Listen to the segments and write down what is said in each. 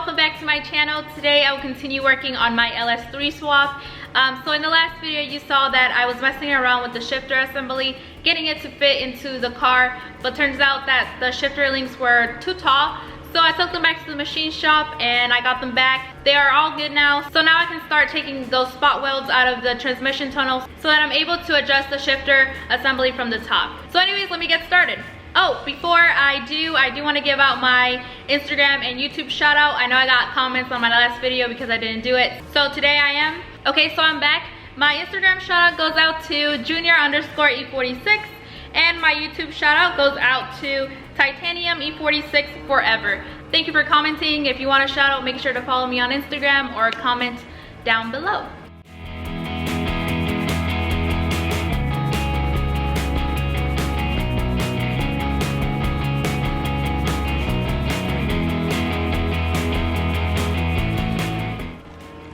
welcome back to my channel. Today I will continue working on my LS3 swap. So in the last video you saw that I was messing around with the shifter assembly, getting it to fit into the car, but turns out that the shifter links were too tall. So I took them back to the machine shop and I got them back. They are all good now. So now I can start taking those spot welds out of the transmission tunnels so that I'm able to adjust the shifter assembly from the top. So anyways, let me get started. Oh, before I do want to give out my Instagram and YouTube shout out. I know I got comments on my last video because I didn't do it. So today I am. Okay, so I'm back. My Instagram shout out goes out to junior_E46 and my YouTube shout out goes out to Titanium E46 Forever. Thank you for commenting. If you want a shout out, make sure to follow me on Instagram or comment down below.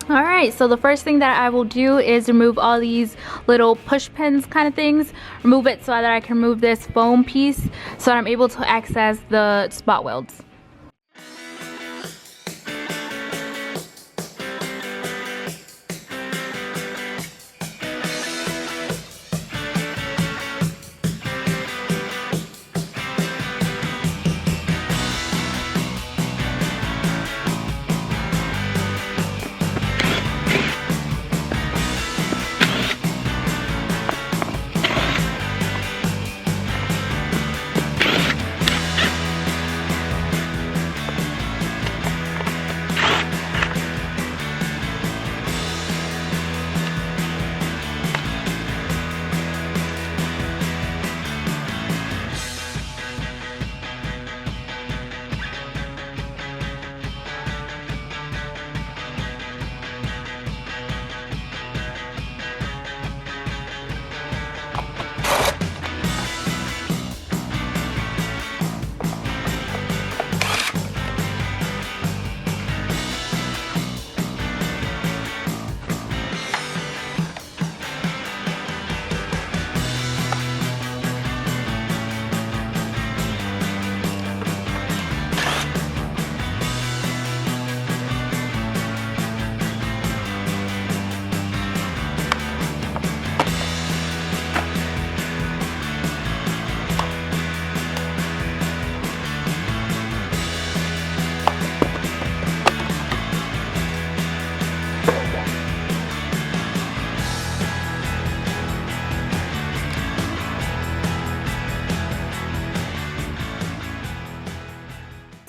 Alright, so the first thing that I will do is remove all these little push pins kind of things. Remove it so that I can remove this foam piece so that I'm able to access the spot welds.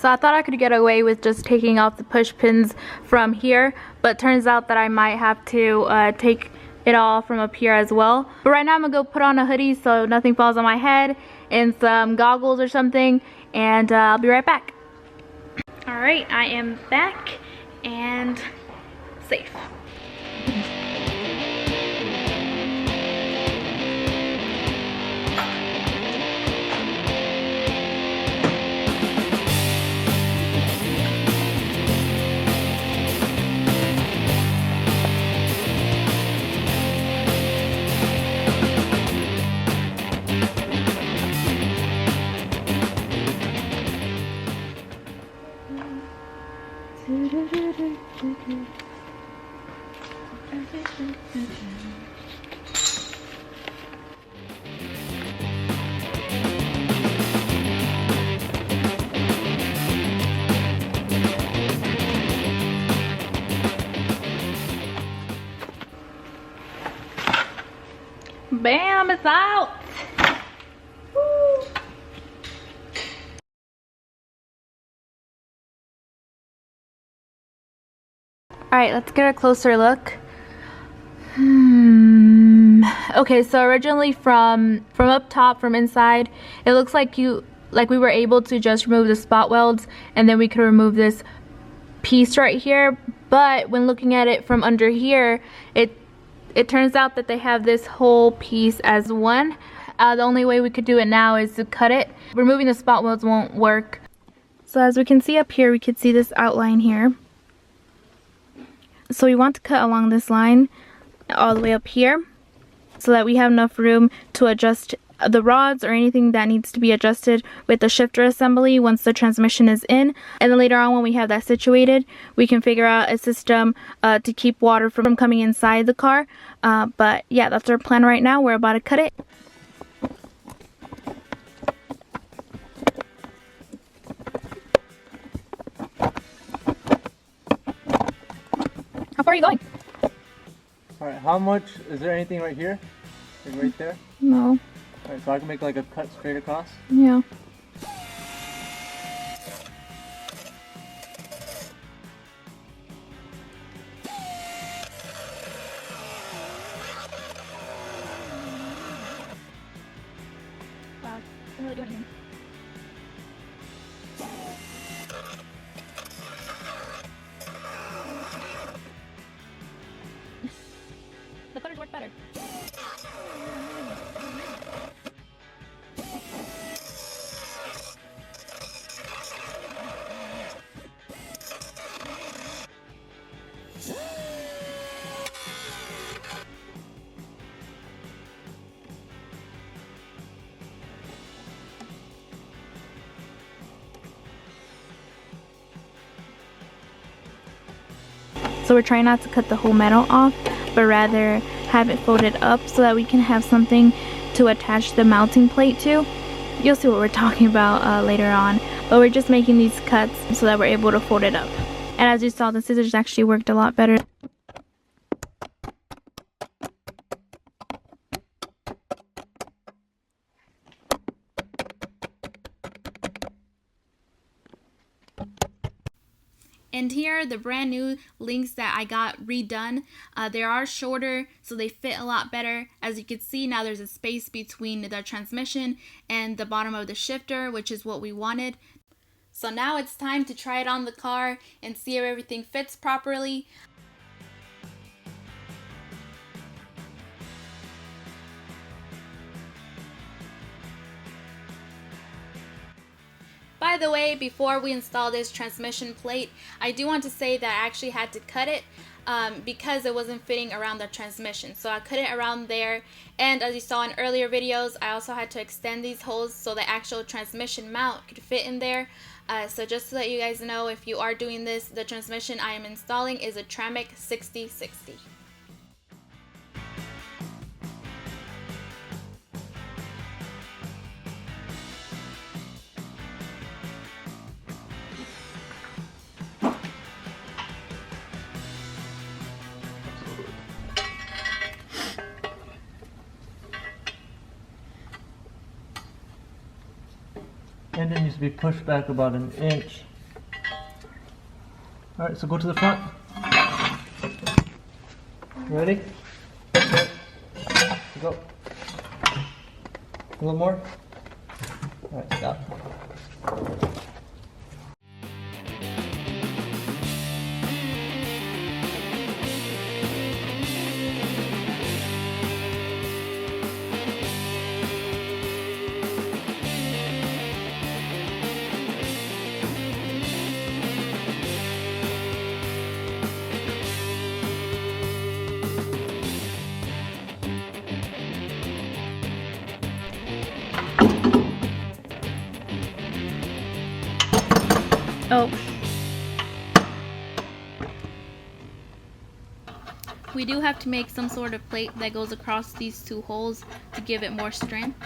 So I thought I could get away with just taking off the push pins from here, but turns out that I might have to take it all from up here as well. But right now I'm gonna go put on a hoodie so nothing falls on my head and some goggles or something, and I'll be right back. Alright, I am back and safe. Bam, it's out. Woo. Alright, let's get a closer look. Okay, so originally from up top, from inside, it looks like we were able to just remove the spot welds and then we could remove this piece right here, but when looking at it from under here, it turns out that they have this whole piece as one. The only way we could do it now is to cut it. Removing the spot welds won't work. So as we can see up here, we could see this outline here. So we want to cut along this line all the way up here so that we have enough room to adjust the rods or anything that needs to be adjusted with the shifter assembly once the transmission is in. And then later on, when we have that situated, we can figure out a system to keep water from coming inside the car. But yeah, that's our plan right now. We're about to cut it. How far are you going? Alright, how much, is there anything right here? Like right there? No. Alright, so I can make like a cut straight across? Yeah. Wow, I'm really doing it. The cutters work better. So we're trying not to cut the whole metal off, but rather have it folded up so that we can have something to attach the mounting plate to. You'll see what we're talking about later on, but we're just making these cuts so that we're able to fold it up. And as you saw, the scissors actually worked a lot better. And here are the brand new links that I got redone. They are shorter, so they fit a lot better. As you can see, now there's a space between the transmission and the bottom of the shifter, which is what we wanted. So now it's time to try it on the car and see if everything fits properly. By the way, before we install this transmission plate, I do want to say that I actually had to cut it because it wasn't fitting around the transmission. So I cut it around there, and as you saw in earlier videos, I also had to extend these holes so the actual transmission mount could fit in there. So just to let you guys know, if you are doing this, the transmission I am installing is a Tramic 6060. Engine needs to be pushed back about an inch. Alright, so go to the front. Ready? Go. A little more. Alright, stop. Oh. We do have to make some sort of plate that goes across these two holes to give it more strength.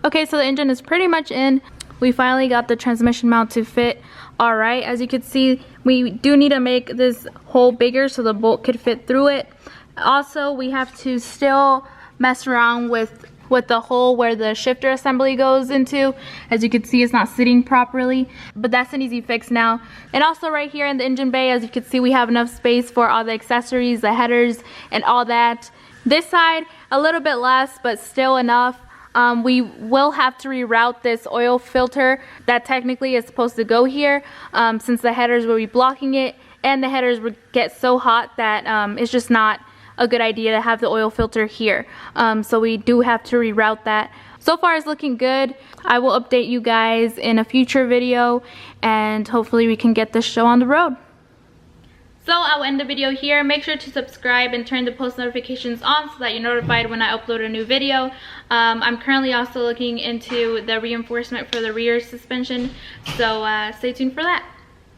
Okay, so the engine is pretty much in. We finally got the transmission mount to fit alright. As you can see, we do need to make this hole bigger so the bolt could fit through it. Also, we have to still mess around with with the hole where the shifter assembly goes into. As you can see, it's not sitting properly, but that's an easy fix now. And also right here in the engine bay, as you can see, we have enough space for all the accessories, the headers, and all that. This side, a little bit less, but still enough. We will have to reroute this oil filter that technically is supposed to go here, since the headers will be blocking it, and the headers would get so hot that it's just not a good idea to have the oil filter here. So we do have to reroute that. So far it's looking good. I will update you guys in a future video, and hopefully we can get this show on the road. So I'll end the video here. Make sure to subscribe and turn the post notifications on so that you're notified when I upload a new video. I'm currently also looking into the reinforcement for the rear suspension, so stay tuned for that.